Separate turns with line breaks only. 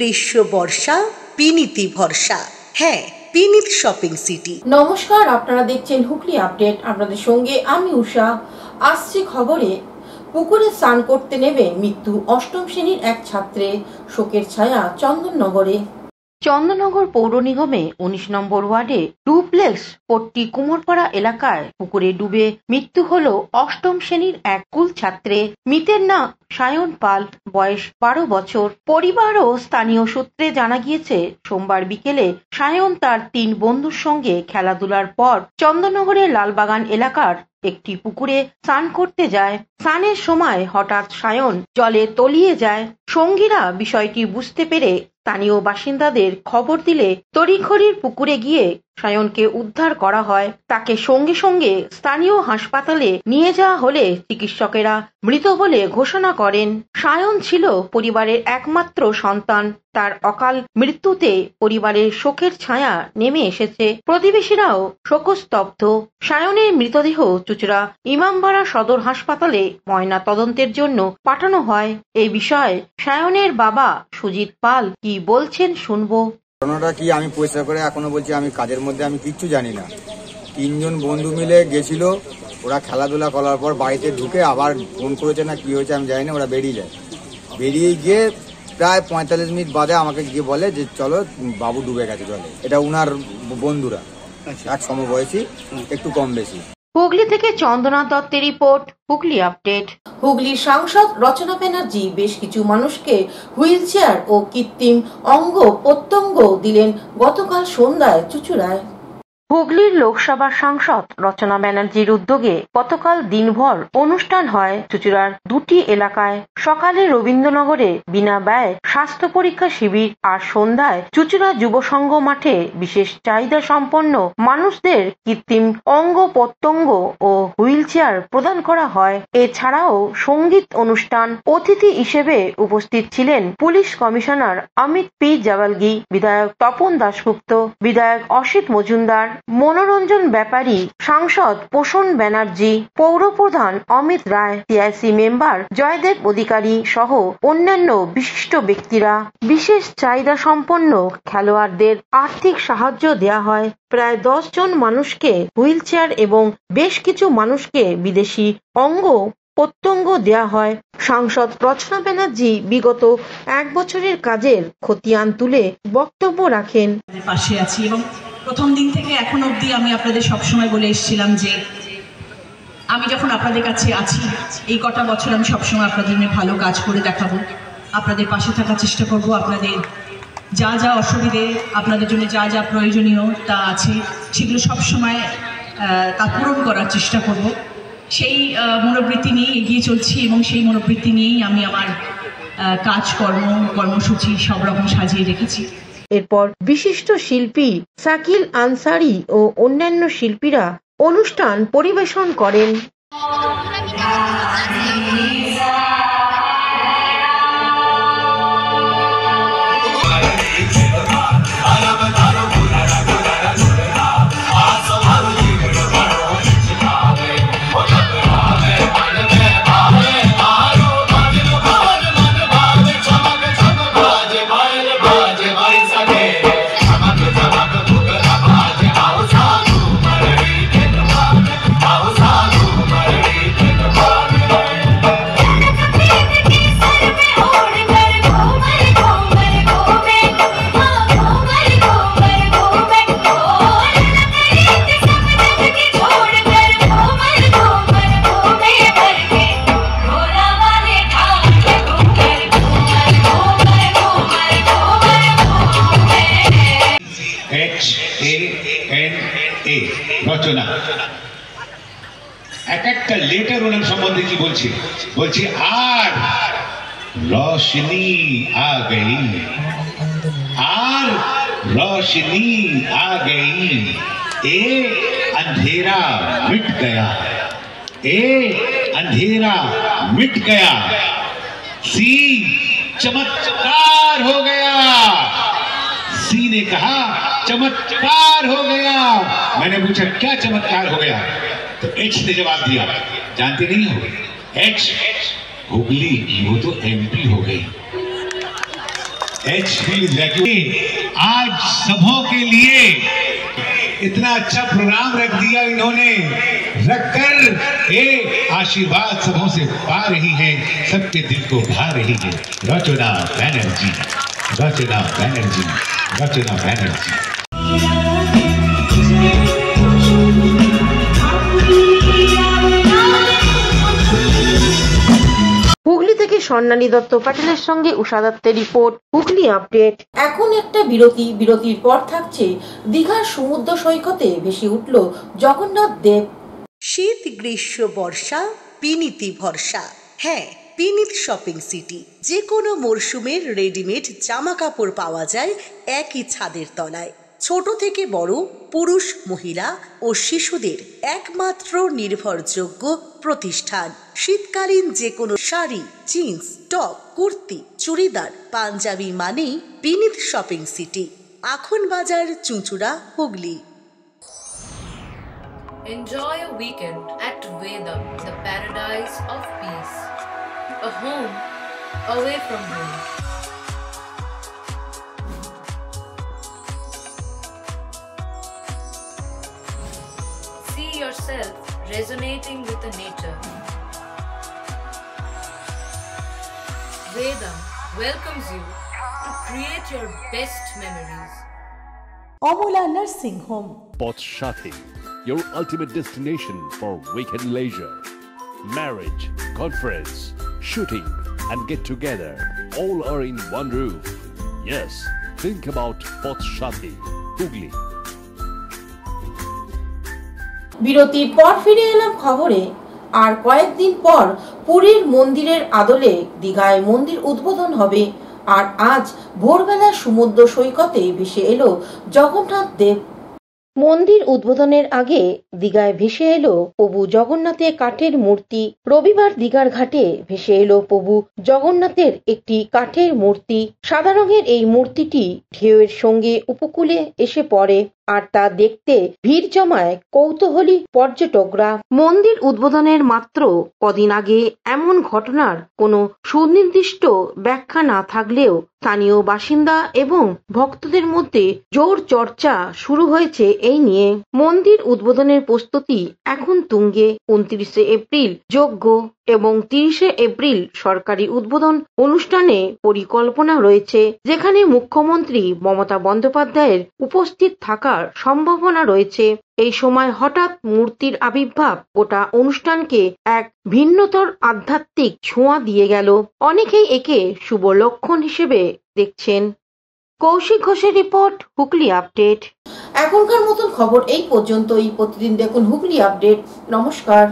গ্রীষ্ম বর্ষা পিনিতি ভরসা। হ্যাঁ, পিনিত শপিং সিটি।
নমস্কার, আপনারা দেখছেন হুগলি আপডেট। আপনাদের সঙ্গে আমি উষা। আসছে খবরে, পুকুরে স্নান করতে নেমে মৃত্যু অষ্টম শ্রেণীর এক ছাত্রে, শোকের ছায়া চন্দননগরে। চন্দননগর পৌর নিগমে 19 নম্বর ওয়ার্ডে ডুপ্লেক্স পট্টি কুমোরপাড়া এলাকায় পুকুরে ডুবে মৃত্যু হল অষ্টম শ্রেণীর এক স্কুল ছাত্রে। মৃতের নাম সায়ন পাল, বয়স 12 বছর। পরিবার ও স্থানীয় সূত্রে জানা গিয়েছে, সোমবার বিকেলে সায়ন তার 3 বন্ধুর সঙ্গে খেলাধুলার পর চন্দননগরের লালবাগান এলাকার একটি পুকুরে স্নান করতে যায়। স্নানের সময় হঠাৎ সায়ন জলে তলিয়ে যায়। সঙ্গীরা বিষয়টি বুঝতে পেরে স্থানীয় বাসিন্দাদের খবর দিলে তড়িঘড়ি পুকুরে গিয়ে সায়নকে উদ্ধার করা হয়। তাকে সঙ্গে সঙ্গে স্থানীয় হাসপাতালে নিয়ে যাওয়া হলে চিকিৎসকেরা মৃত বলে ঘোষণা করেন। সায়ন ছিল পরিবারের একমাত্র সন্তান। তার অকাল মৃত্যুতে পরিবারের শোকের ছায়া নেমে এসেছে। প্রতিবেশীরাও শোকস্তব্ধ। সায়নের মৃতদেহ চুঁচুড়া ইমামবাড়া সদর হাসপাতালে ময়না তদন্তের জন্য পাঠানো হয়। এই বিষয়ে সায়নের বাবা সুজিত পাল কি বলছেন শুনবো।
ঘটনাটা কি আমি পরিষ্কার করে এখনো বলছি, আমি কাজের মধ্যে আমি কিচ্ছু জানি না। 3 জন বন্ধু মিলে গেছিল, ওরা খেলাধুলা করার পর বাড়িতে ঢুকে আবার ফোন করেছে না কি হয়েছে আমি জানি না, ওরা বেরিয়ে যায়। বেরিয়ে গিয়ে প্রায় 45 মিনিট বাদে আমাকে গিয়ে বলে যে চলো বাবু ডুবে গেছে জলে। এটা উনার বন্ধুরা, এক সমবয়সী, একটু কম বেশি।
হুগলি থেকে চন্দনা দত্তের রিপোর্ট, হুগলি আপডেট। হুগলির সাংসদ রচনা ব্যানার্জি বেশ কিছু মানুষকে হুইল চেয়ার ও কৃত্রিম অঙ্গ প্রত্যঙ্গ দিলেন গতকাল সন্ধ্যায় চুঁচুড়ায়। হুগলির লোকসভা সাংসদ রচনা ব্যানার্জির উদ্যোগে গতকাল দিনভর অনুষ্ঠান হয় চুঁচুড়ার 2টি এলাকায়। সকালে রবীন্দ্রনগরে বিনা ব্যয় স্বাস্থ্য পরীক্ষা শিবির, আর সন্ধ্যায় চুঁচুড়া যুব সংঘ মাঠে বিশেষ চাহিদা সম্পন্ন মানুষদের কৃত্রিম অঙ্গ প্রত্যঙ্গ ও হুইল চেয়ার প্রদান করা হয়। এছাড়াও সঙ্গীত অনুষ্ঠান। অতিথি হিসেবে উপস্থিত ছিলেন police commissioner Amit P Jawalgi, বিধায়ক তপন দাশগুপ্ত, বিধায়ক অসিত মজুমদার, মনোরঞ্জন ব্যাপারী, সাংসদ পোষণ ব্যানার্জি, পৌর প্রধান অমিত রায়, সিআইসি মেম্বার জয়দেব অধিকারী সহ অন্যান্য বিশিষ্ট ব্যক্তিরা। বিশেষ চাহিদা সম্পন্ন খেলোয়াড়দের আর্থিক সাহায্য দেওয়া হয়। প্রায় 10 জন মানুষকে হুইল চেয়ার এবং বেশ কিছু মানুষকে বিদেশি অঙ্গ প্রত্যঙ্গ দেওয়া হয়। সাংসদ রচনা ব্যানার্জি বিগত 1 বছরের কাজের খতিয়ান তুলে বক্তব্য রাখেন।
পাশে আছি এবং প্রথম দিন থেকে এখন অবধি আমি আপনাদের সবসময় বলে এসেছিলাম যে আমি যখন আপনাদের কাছে আছি, এই কটা বছর আমি সবসময় আপনাদের জন্য ভালো কাজ করে দেখাবো, আপনাদের পাশে থাকার চেষ্টা করব। আপনাদের যা যা অসুবিধে, আপনাদের জন্য যা যা প্রয়োজনীয় তা আছে, সেগুলো সবসময় তা পূরণ করার চেষ্টা করব। সেই মনোবৃত্তি নিয়ে এগিয়ে চলছি এবং সেই মনোবৃত্তি নিয়েই আমি আমার কর্মসূচি সব রকম সাজিয়ে রেখেছি।
এরপর বিশিষ্ট শিল্পী শাকিল আনসারি ও অন্যান্য শিল্পীরা অনুষ্ঠান পরিবেশন করেন।
রচনা একটা লেটার ওনার সম্বন্ধে কি বলছি, আর রোশনি আ গই, আর রোশনি আ গই, এ अंधेरा मिट गया, ए अंधेरा मिट गया, सी चमत्कार हो गया। सी ने कहा चमत्कार हो गया। मैंने पूछा क्या चमत्कार हो गया, तो एच ने जवाब दिया, जानते नहीं हो, एच हुगली, वो तो एमपी हो गई। HP आज सबों के लिए इतना अच्छा प्रोग्राम रख दिया इन्होंने, रखकर ये आशीर्वाद सबों से पा रही है, सबके दिल को भा रही है। रचना बैनर्जी, रचना बैनर्जी, रचना बैनर्जी।
হুগলি থেকে স্বর্ণালী দত্ত প্যাটেলের সঙ্গে উষা দত্তের রিপোর্ট, হুগলি আপডেট। এখন একটা বিরতির পর থাকছে দীঘার সমুদ্র সৈকতে ভেসে উঠল জগন্নাথ দেব।
শীত গ্রীষ্ম বর্ষা পিনিতি ভরসা। হ্যাঁ, পিনিত শপিং সিটি। যে কোনো মরশুমের রেডিমেড জামা কাপড় পাওয়া যায় একই ছাদের তলায়। ছোট থেকে বড়, পুরুষ মহিলা ও শিশুদের একমাত্র নির্ভরযোগ্য প্রতিষ্ঠান। শীতকালীন যে কোনো শাড়ি, জিন্স, টপ, কুর্তি, চুড়িদার, পাঞ্জাবি মানেই পিনিত শপিং সিটি, আখন বাজার, চুঁচুড়া, Hooghly.
Enjoy a weekend at Vedam, the paradise of peace. A home away from home. See yourself resonating with the nature. Vedam welcomes you to create your best memories.
Amala nursing home.
Potshati, your ultimate destination for weekend leisure. Marriage, conference, shooting and get together all are in one roof. Yes, think about Potshati, Hugli.
বিরতির পর ফিরে এলাম খবরে। আর কয়েকদিন পর পুরীর মন্দিরের আদলে দীঘায় মন্দির উদ্বোধন হবে। আর আজ ভোরবেলা সমুদ্র সৈকতে ভেসে এলো জগন্নাথ দেব। মন্দির উদ্বোধনের আগে দীঘায় ভেসে এলো প্রভু জগন্নাথের কাঠের মূর্তি। রবিবার দীঘার ঘাটে ভেসে এলো প্রভু জগন্নাথের একটি কাঠের মূর্তি। সাদা রঙের এই মূর্তিটি ঢেউয়ের সঙ্গে উপকূলে এসে পড়ে, আর তা দেখতে ভিড় জমায় কৌতূহলী পর্যটকরা। মন্দির উদ্বোধনের মাত্র কদিন আগে এমন ঘটনার কোনো সুনির্দিষ্ট ব্যাখ্যা না থাকলেও স্থানীয় বাসিন্দা এবং ভক্তদের মধ্যে জোর চর্চা শুরু হয়েছে এই নিয়ে। মন্দির উদ্বোধনের প্রস্তুতি এখন তুঙ্গে। 29 এপ্রিল যজ্ঞ এবং 30 এপ্রিল সরকারি উদ্বোধন অনুষ্ঠানে পরিকল্পনা রয়েছে, যেখানে মুখ্যমন্ত্রী মমতা বন্দ্যোপাধ্যায়ের উপস্থিত থাকার সম্ভাবনা রয়েছে। এই সময় হঠাৎ মূর্তির আবির্ভাব গোটা অনুষ্ঠানকে এক ভিন্নতর আধ্যাত্মিক ছোঁয়া দিয়ে গেল। অনেকেই একে শুভ লক্ষণ হিসেবে দেখছেন। কৌশিক ঘোষের রিপোর্ট, হুগলি আপডেট। এখনকার মতন খবর এই পর্যন্তই। প্রতিদিন দেখুন হুগলি আপডেট। নমস্কার।